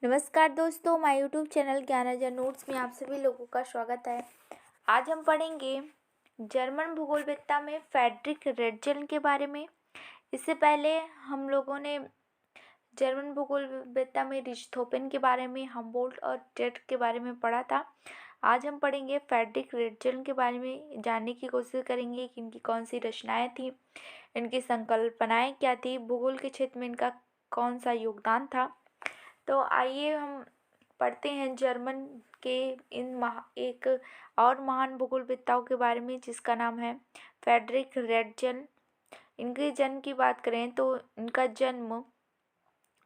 नमस्कार दोस्तों, my YouTube channel ज्ञानार्जन नोट्स में आप सभी लोगों का स्वागत है। आज हम पढ़ेंगे जर्मन भूगोलविद्ता में फ्रेडरिक रेटजल के बारे में। इससे पहले हम लोगों ने जर्मन भूगोलविद्ता में रिchthofen के बारे में, हमबोल्ट और टेट के बारे में पढ़ा था। आज हम पढ़ेंगे फ्रेडरिक रेटजल के बारे में, जानने की कोशिश करेंगे कि इनकी कौन सी रचनाएं थी, इनकी संकल्पनाएं क्या थी, भूगोल के क्षेत्र में इनका कौन सा योगदान था। तो आइए हम पढ़ते हैं जर्मन के एक और महान भूगोलवेत्ताओं के बारे में, जिसका नाम है फ्रेडरिक रेटजल। इनके जन्म की बात करें तो इनका जन्म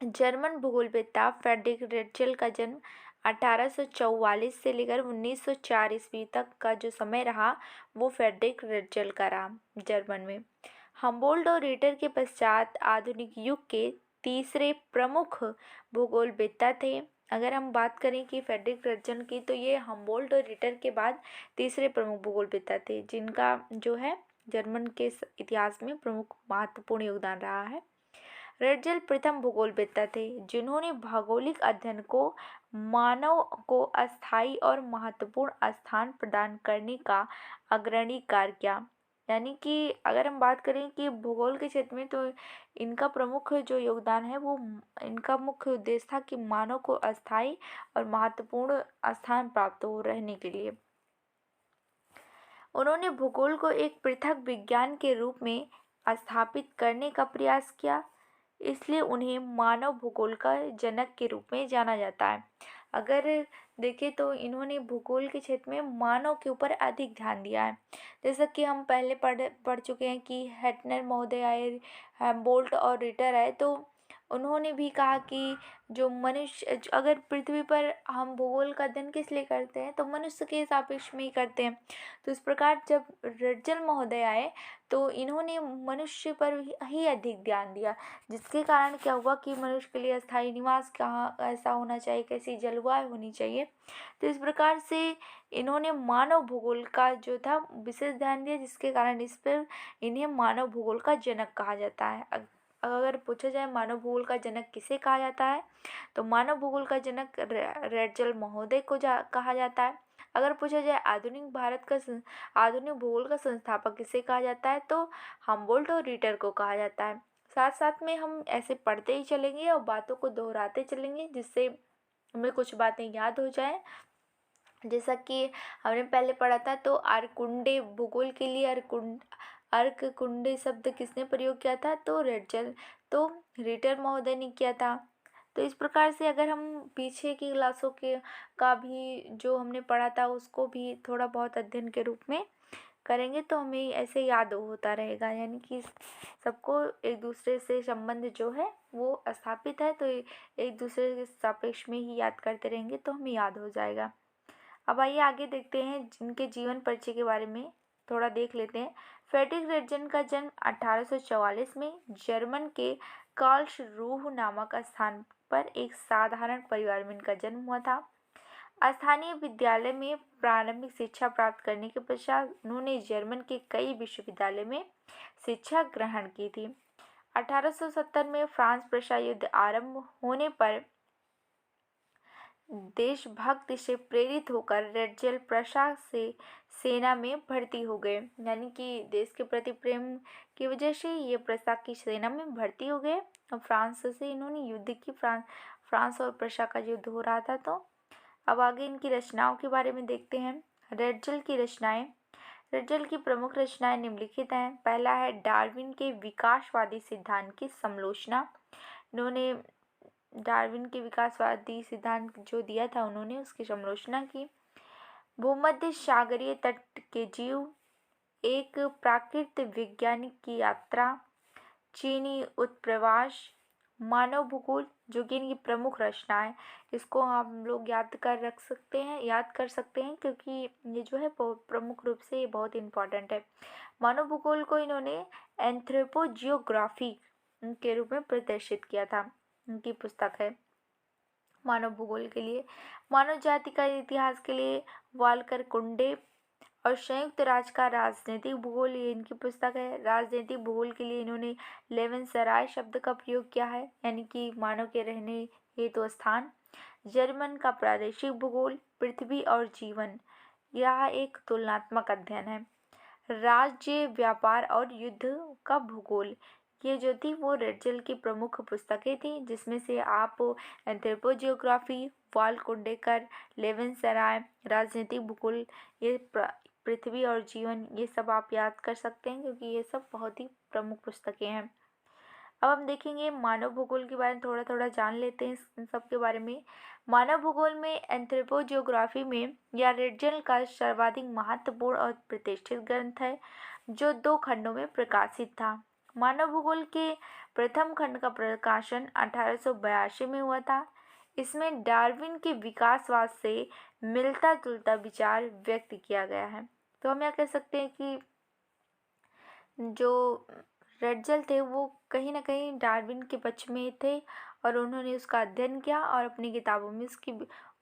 जर्मन भूगोलवेत्ता फ्रेडरिक रेटजल का जन्म 1844 से लेकर 1904 ईस्वी तक का जो समय रहा वो फ्रेडरिक रेटजल का रहा जर्मन में। हमबोल्ट और रीटर के पश्चात आधुनिक युग के तीसरे प्रमुख भूगोलवेत्ता थे। अगर हम बात करें कि फ्रेडरिक रेटजल की, तो ये हमबोल्ट और रीटर के बाद तीसरे प्रमुख भूगोलवेत्ता थे, जिनका जो है जर्मन के इतिहास में प्रमुख महत्वपूर्ण योगदान रहा है। रेटजल प्रथम भूगोलवेत्ता थे जिन्होंने भौगोलिक अध्ययन को मानव को अस्थायी और महत्वपूर्ण स्थान प्रदान करने का अग्रणी कार्य किया। यानी कि अगर हम बात करें कि भूगोल के क्षेत्र में, तो इनका प्रमुख जो योगदान है वो इनका मुख्य उद्देश्य था कि मानव को अस्थायी और महत्वपूर्ण स्थान प्राप्त हो रहने के लिए। उन्होंने भूगोल को एक पृथक विज्ञान के रूप में स्थापित करने का प्रयास किया, इसलिए उन्हें मानव भूगोल का जनक के रूप में जाना जाता है। अगर देखें तो इन्होंने भूगोल के क्षेत्र में मानव के ऊपर अधिक ध्यान दिया है। जैसा कि हम पहले पढ़ चुके हैं कि हेटनर महोदय आए, बोल्ट और रिटर आए, तो उन्होंने भी कहा कि जो मनुष्य, अगर पृथ्वी पर हम भूगोल का अध्ययन किस लिए करते हैं, तो मनुष्य के सापेक्ष में ही करते हैं। तो इस प्रकार जब रेटजल महोदय आए तो इन्होंने मनुष्य पर ही अधिक ध्यान दिया, जिसके कारण क्या हुआ कि मनुष्य के लिए स्थायी निवास कहाँ ऐसा होना चाहिए, कैसी जलवायु होनी चाहिए। तो इस प्रकार से इन्होंने मानव भूगोल का जो था विशेष ध्यान दिया, जिसके कारण इस पर इन्हें मानव भूगोल का जनक कहा जाता है। अगर पूछा जाए मानव भूगोल का जनक किसे कहा जाता है, तो मानव भूगोल का जनक रेटजल महोदय को कहा जाता है। अगर पूछा जाए आधुनिक भूगोल का संस्थापक किसे कहा जाता है, तो हमबोल्ट और रीटर को कहा जाता है। साथ साथ में हम ऐसे पढ़ते ही चलेंगे और बातों को दोहराते चलेंगे, जिससे हमें कुछ बातें याद हो जाए। जैसा कि हमने पहले पढ़ा था, तो अर्कुंडे भूगोल के लिए अर्ककुंडे शब्द किसने प्रयोग किया था, तो रेटजल, तो रीटर महोदय ने किया था। तो इस प्रकार से अगर हम पीछे की क्लासों के का भी जो हमने पढ़ा था उसको भी थोड़ा बहुत अध्ययन के रूप में करेंगे, तो हमें ऐसे याद होता रहेगा। यानी कि सबको एक दूसरे से संबंध जो है वो स्थापित है, तो एक दूसरे के सापेक्ष में ही याद करते रहेंगे तो हमें याद हो जाएगा। अब आइए आगे देखते हैं, जिनके जीवन परिचय के बारे में थोड़ा देख लेते हैं। फ्रेडरिक रेटजल का जन्म 1844 में जर्मन के कार्लसरूह नामक स्थान पर एक साधारण परिवार में इनका जन्म हुआ था। स्थानीय विद्यालय में प्रारंभिक शिक्षा प्राप्त करने के पश्चात उन्होंने जर्मन के कई विश्वविद्यालय में शिक्षा ग्रहण की थी। 1870 में फ्रांस प्रशा युद्ध आरंभ होने पर देशभक्ति से प्रेरित होकर रेटजल प्रशा से सेना में भर्ती हो गए। यानी कि देश के प्रति प्रेम की वजह से ये प्रशा की सेना में भर्ती हो गए और फ्रांस से इन्होंने युद्ध की। फ्रांस और प्रशा का युद्ध हो रहा था। तो अब आगे इनकी रचनाओं के बारे में देखते हैं। रेटजल की रचनाएं। रेटजल की प्रमुख रचनाएं निम्नलिखित हैं। पहला है डार्विन के विकासवादी सिद्धांत की समालोचना। इन्होंने डार्विन के विकासवादी सिद्धांत जो दिया था, उन्होंने उसकी समालोचना की। भूमध्य सागरीय तट के जीव, एक प्राकृतिक वैज्ञानिक की यात्रा, चीनी उत्प्रवास, मानव भूगोल, जो कि इनकी प्रमुख रचना है। इसको हम लोग याद कर सकते हैं क्योंकि ये जो है प्रमुख रूप से ये बहुत इम्पोर्टेंट है। मानव भूगोल को इन्होंने एंथ्रोपोजियोग्राफी के रूप में प्रदर्शित किया था। उनकी पुस्तक है मानव भूगोल के लिए। मानव जाति का इतिहास के लिए वाल्कर कुंडे और संयुक्त राज्य का राजनीतिक भूगोल, ये इनकी पुस्तक है। राजनीतिक भूगोल के लिए इन्होंने लेवेनसराय शब्द का प्रयोग किया है, यानी कि मानव के रहने हेतु स्थान। जर्मन का प्रादेशिक भूगोल, पृथ्वी और जीवन, यह एक तुलनात्मक अध्ययन है। राज्य, व्यापार और युद्ध का भूगोल, ये जो थी वो रेडजल की प्रमुख पुस्तकें थी, जिसमें से आप एंथ्रोपोजियोग्राफी, वाल कुंडेकर, लेवेनसराय, राजनीतिक भूगोल, ये पृथ्वी और जीवन, ये सब आप याद कर सकते हैं, क्योंकि ये सब बहुत ही प्रमुख पुस्तकें हैं। अब हम देखेंगे मानव भूगोल के बारे में, थोड़ा थोड़ा जान लेते हैं इन सब के बारे में। मानव भूगोल में एंथ्रोपोजियोग्राफी में यह रेडजल का सर्वाधिक महत्वपूर्ण और प्रतिष्ठित ग्रंथ है, जो 2 खंडों में प्रकाशित था। मानव भूगोल के प्रथम खंड का प्रकाशन 1882 में हुआ था। इसमें डार्विन के विकासवाद से मिलता जुलता विचार व्यक्त किया गया है। तो हम यह कह सकते हैं कि जो रेडजल थे वो कहीं ना कहीं डार्विन के पक्ष में थे, और उन्होंने उसका अध्ययन किया और अपनी किताबों में उसकी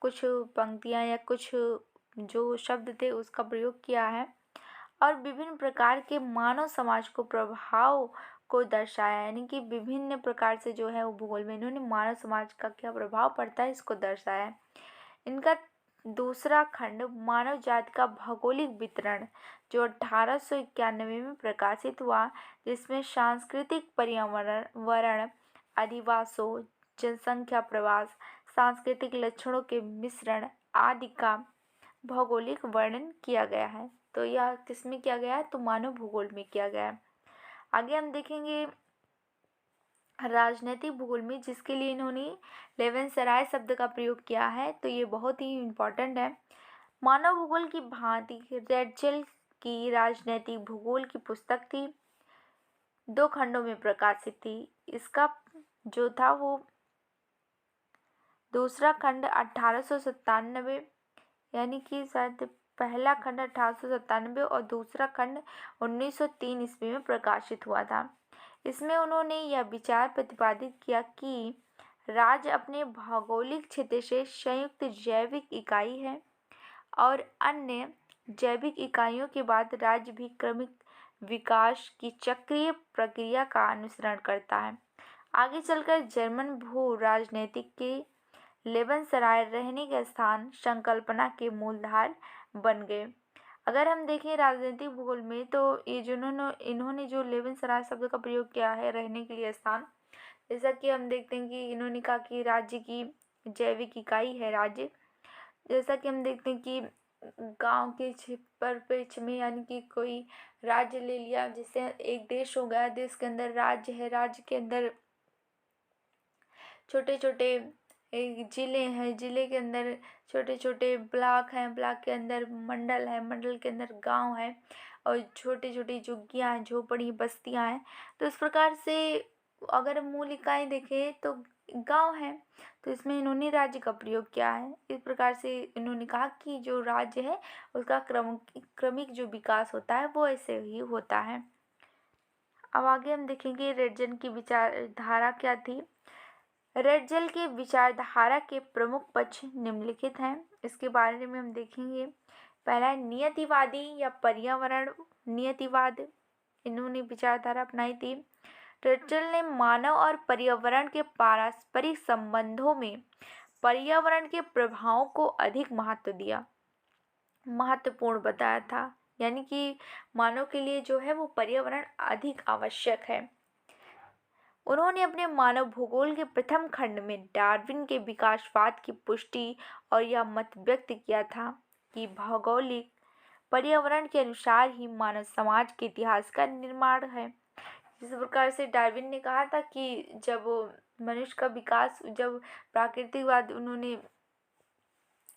कुछ पंक्तियाँ या कुछ जो शब्द थे उसका प्रयोग किया है, और विभिन्न प्रकार के मानव समाज को प्रभाव को दर्शाया, यानी कि विभिन्न प्रकार से जो है वो भूगोल में इन्होंने मानव समाज का क्या प्रभाव पड़ता है इसको दर्शाया है। इनका दूसरा खंड मानव जाति का भौगोलिक वितरण, जो 1891 में प्रकाशित हुआ, जिसमें सांस्कृतिक पर्यावरण, अधिवासों, जनसंख्या प्रवास, सांस्कृतिक लक्षणों के मिश्रण आदि का भौगोलिक वर्णन किया गया है। तो यह किसमें किया गया है? तो मानव भूगोल में किया गया है। आगे हम देखेंगे राजनीतिक भूगोल में, जिसके लिए इन्होंने लेवेनसराय शब्द का प्रयोग किया है, तो ये बहुत ही इम्पोर्टेंट है। मानव भूगोल की भांति रेडजल की राजनीतिक भूगोल की पुस्तक थी, 2 खंडों में प्रकाशित थी। इसका जो था वो दूसरा खंड 1897, यानी कि शायद पहला खंड 1897 और दूसरा खंड 1903 ईस्वी में प्रकाशित हुआ था। इसमें उन्होंने यह विचार प्रतिपादित किया कि राज्य अपने भौगोलिक क्षेत्र से संयुक्त जैविक इकाई है, और अन्य जैविक इकाइयों के बाद राज्य भी क्रमिक विकास की चक्रीय प्रक्रिया का अनुसरण करता है। आगे चलकर जर्मन भू राजनीतिक के लेवेनसराय रहने के स्थान संकल्पना के मूलधार बन गए। अगर हम देखें राजनीतिक भूगोल में, तो ये जो इन्होंने जो लेवेनसराय शब्द का प्रयोग किया है रहने के लिए स्थान, जैसा कि हम देखते हैं कि इन्होंने कहा कि राज्य की जैविक इकाई है राज्य। जैसा कि हम देखते हैं कि गांव के परिप्रेक्ष्य में, यानी कि कोई राज्य ले लिया, जैसे एक देश हो गया, देश के अंदर राज्य है, राज्य के अंदर छोटे छोटे एक ज़िले हैं, ज़िले के अंदर छोटे छोटे ब्लॉक हैं, ब्लॉक के अंदर मंडल है, मंडल के अंदर गांव है, और छोटी छोटी झुग्गियाँ हैं, झोपड़ी बस्तियाँ हैं। तो इस प्रकार से अगर मूल इकाई देखें तो गांव है, तो इसमें इन्होंने राज्य का प्रयोग किया है। इस प्रकार से इन्होंने कहा कि जो राज्य है उसका क्रमिक जो विकास होता है वो ऐसे ही होता है। अब आगे हम देखेंगे रेडजल की विचारधारा क्या थी। रेडजल के विचारधारा के प्रमुख पक्ष निम्नलिखित हैं, इसके बारे में हम देखेंगे। पहला है नियतिवादी या पर्यावरण नियतिवाद, इन्होंने विचारधारा अपनाई थी। रेडजल ने मानव और पर्यावरण के पारस्परिक संबंधों में पर्यावरण के प्रभावों को अधिक महत्वपूर्ण बताया था, यानी कि मानव के लिए जो है वो पर्यावरण अधिक आवश्यक है। उन्होंने अपने मानव भूगोल के प्रथम खंड में डार्विन के विकासवाद की पुष्टि और यह मत व्यक्त किया था कि भौगोलिक पर्यावरण के अनुसार ही मानव समाज के इतिहास का निर्माण है। जिस प्रकार से डार्विन ने कहा था कि जब मनुष्य का विकास, जब प्राकृतिकवाद उन्होंने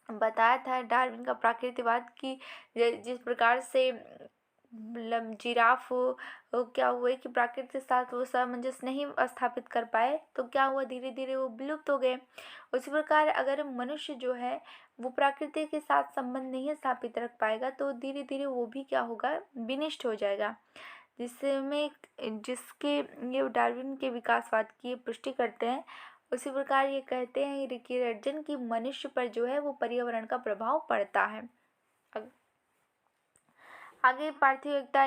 बताया था, डार्विन का प्राकृतिकवाद की जिस प्रकार से जिराफ क्या हुआ कि प्रकृति के साथ वो सामंजस्य नहीं स्थापित कर पाए, तो क्या हुआ, धीरे धीरे वो विलुप्त हो गए। उसी प्रकार अगर मनुष्य जो है वो प्रकृति के साथ संबंध नहीं स्थापित रख पाएगा, तो धीरे धीरे वो भी क्या होगा, विनष्ट हो जाएगा। जिसके ये डार्विन के विकासवाद की पुष्टि करते हैं। उसी प्रकार ये कहते हैं कि रेडजल की मनुष्य पर जो है वो पर्यावरण का प्रभाव पड़ता है। आगे पार्थिव एकता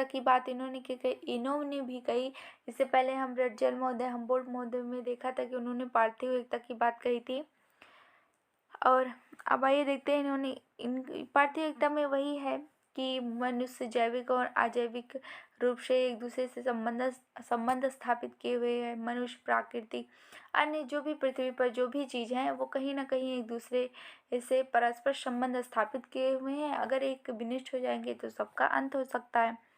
की बात इन्होंने भी कही। इससे पहले हम रटजल महोदय, हम्बोल्ट महोदय में देखा था कि उन्होंने पार्थिव एकता की बात कही थी। और अब आइए देखते हैं इन्होंने इन पार्थिव एकता में वही है कि मनुष्य जैविक और अजैविक रूप से एक दूसरे से संबंध स्थापित किए हुए हैं। मनुष्य, प्राकृतिक, अन्य जो भी पृथ्वी पर जो भी चीज़ हैं वो कहीं ना कहीं एक दूसरे से परस्पर संबंध स्थापित किए हुए हैं। अगर एक विनिष्ट हो जाएंगे तो सबका अंत हो सकता है।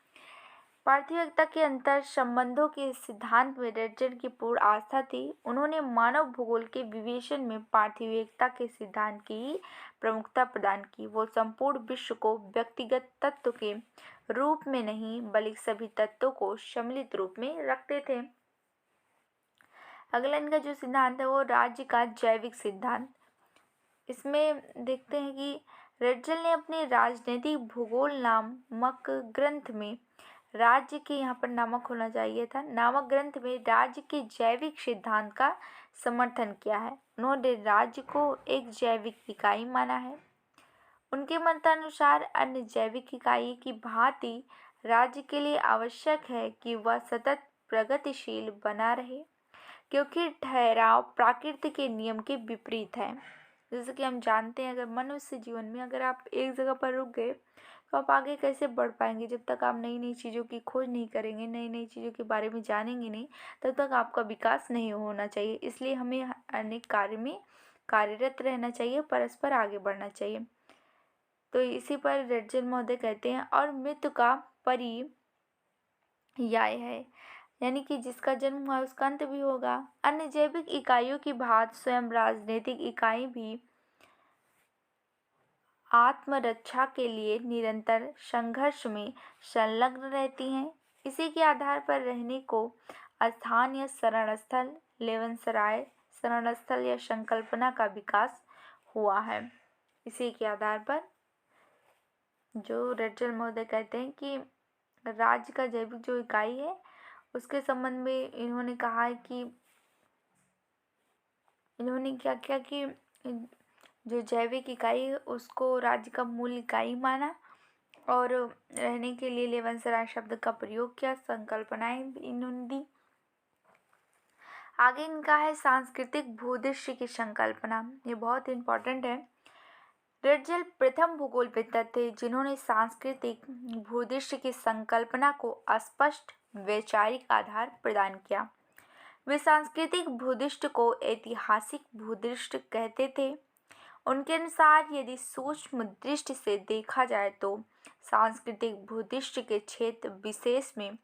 पार्थिव एकता के अंतर संबंधों के सिद्धांत में रटजल की पूर्ण आस्था थी। उन्होंने मानव भूगोल के विवेचन में पार्थिव एकता के सिद्धांत की प्रमुखता प्रदान की। वो संपूर्ण विश्व को व्यक्तिगत तत्व के रूप में नहीं बल्कि सभी तत्वों को सम्मिलित रूप में रखते थे। अगला इनका जो सिद्धांत है वो राज्य का जैविक सिद्धांत। इसमें देखते हैं कि रटजल ने अपने राजनीतिक भूगोल नामक ग्रंथ में राज्य के, यहाँ पर नामक होना चाहिए था, नामक ग्रंथ में राज्य के जैविक सिद्धांत का समर्थन किया है। उन्होंने राज्य को एक जैविक इकाई माना है। उनके मतानुसार अन्य जैविक इकाई की भांति राज्य के लिए आवश्यक है कि वह सतत प्रगतिशील बना रहे, क्योंकि ठहराव प्रकृति के नियम के विपरीत है। जैसे कि हम जानते हैं, अगर मनुष्य जीवन में अगर आप एक जगह पर रुक गए तो आप आगे कैसे बढ़ पाएंगे। जब तक आप नई नई चीज़ों की खोज नहीं करेंगे, नई नई चीज़ों के बारे में जानेंगे नहीं, तब तक आपका विकास नहीं होना चाहिए। इसलिए हमें अनेक कार्य में कार्यरत रहना चाहिए, परस्पर आगे बढ़ना चाहिए। तो इसी पर रटजल महोदय कहते हैं, और मृत्यु का पर्याय है, यानी कि जिसका जन्म हुआ उसका अंत भी होगा। अन्य जैविक इकाइयों की भांति स्वयं राजनीतिक इकाई भी आत्मरक्षा के लिए निरंतर संघर्ष में संलग्न रहती हैं। इसी के आधार पर रहने को स्थान या शरणस्थल, लेवनसराय शरणस्थल या संकल्पना का विकास हुआ है। इसी के आधार पर जो रटजल महोदय कहते हैं कि राज्य का जैविक जो इकाई है उसके संबंध में इन्होंने कहा है कि इन्होंने क्या किया कि जो जैविक इकाई है उसको राज्य का मूल इकाई माना और रहने के लिए लेवनसराय शब्द का प्रयोग किया, संकल्पनाएं इन्होंने दी। आगे इनका है सांस्कृतिक भूदृश्य की संकल्पना। ये बहुत इंपॉर्टेंट है। रटजल प्रथम भूगोलवेत्ता थे जिन्होंने सांस्कृतिक भूदृश्य की संकल्पना को स्पष्ट वैचारिक आधार प्रदान किया। वे सांस्कृतिक भूदृश्य को ऐतिहासिक भूदृश्य कहते थे। उनके अनुसार यदि सूक्ष्म दृष्टि से देखा जाए तो सांस्कृतिक भूदृश्य के क्षेत्र विशेष में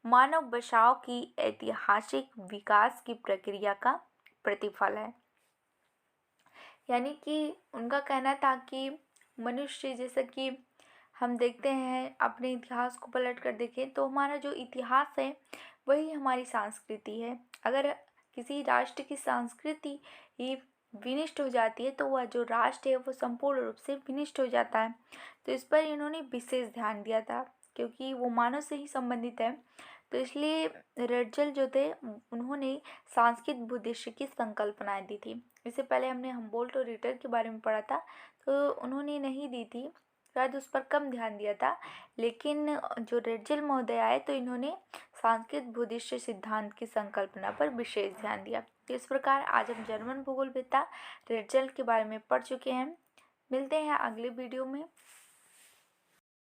मानव बसाव की ऐतिहासिक विकास की प्रक्रिया का प्रतिफल है। यानी कि उनका कहना था कि मनुष्य, जैसा कि हम देखते हैं अपने इतिहास को पलट कर देखें तो हमारा जो इतिहास है वही हमारी संस्कृति है। अगर किसी राष्ट्र की संस्कृति ही विनिष्ट हो जाती है तो वह जो राष्ट्र है वो संपूर्ण रूप से विनिष्ट हो जाता है। तो इस पर इन्होंने विशेष ध्यान दिया था क्योंकि वो मानव से ही संबंधित है। तो इसलिए रटजल जो थे उन्होंने सांस्कृतिक भूदृश्य की संकल्पनाएं दी थी। इससे पहले हमने हम्बोल्ट और रिटर के बारे में पढ़ा था, तो उन्होंने नहीं दी थी, शायद उस पर कम ध्यान दिया था। लेकिन जो रटजल महोदय आए तो इन्होंने सांस्कृतिक भूदृश्य सिद्धांत की संकल्पना पर विशेष ध्यान दिया। तो इस प्रकार आज हम जर्मन भूगोलवेत्ता रटजल के बारे में पढ़ चुके हैं। मिलते हैं अगले वीडियो में।